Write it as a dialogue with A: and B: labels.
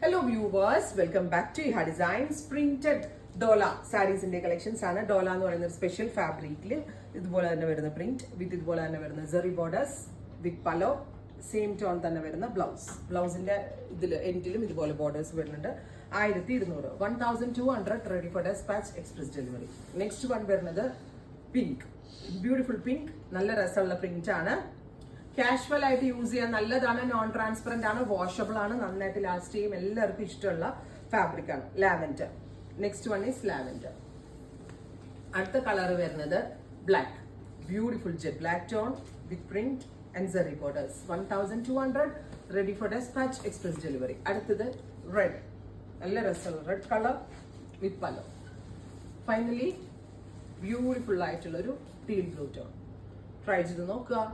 A: Hello viewers, welcome back to Iha Designs. Printed Dola sarees in the collections. Dola എന്ന് പറയുന്ന special ഫാബ്രിക്കിൽ ഇതുപോലെ തന്നെ വരുന്ന പ്രിന്റ് വിത്ത് ഇതുപോലെ തന്നെ വരുന്ന zari borders with pallu same tone തന്നെ വരുന്ന ബ്ലൗസിന്റെ ഇതിൽ എൻഡിലും ഇതുപോലെ ബോർഡേഴ്സ് വരുന്നുണ്ട്. 1200 1200 ready for despatch express delivery. Next one വരുന്നത് പിങ്ക്, ബ്യൂട്ടിഫുൾ പിങ്ക്, നല്ല രസമുള്ള പ്രിന്റ് ആണ്. കാഷ്വൽ ആയിട്ട് യൂസ് ചെയ്യാൻ നല്ലതാണ്, നോൺ ട്രാൻസ്പെറന്റ് ആണ്, വാഷബിൾ ആണ്, നന്നായിട്ട് ലാസ്റ്റ് ചെയ്യും, എല്ലാവർക്കും ഇഷ്ടമുള്ള ഫാബ്രിക് ആണ്. Lavender. Next one is lavender. അടുത്ത കളർ വരുന്നത് black, beautiful jet black tone with print and zari borders. 1200 ready for despatch express delivery. അടുത്തത് റെഡ്, നല്ല രസമുള്ള red colour with pallu. Finally beautiful ആയിട്ടുള്ള ഒരു ടീൽ ബ്ലൂ ടോൺ. ട്രൈ ചെയ്ത് നോക്കുക.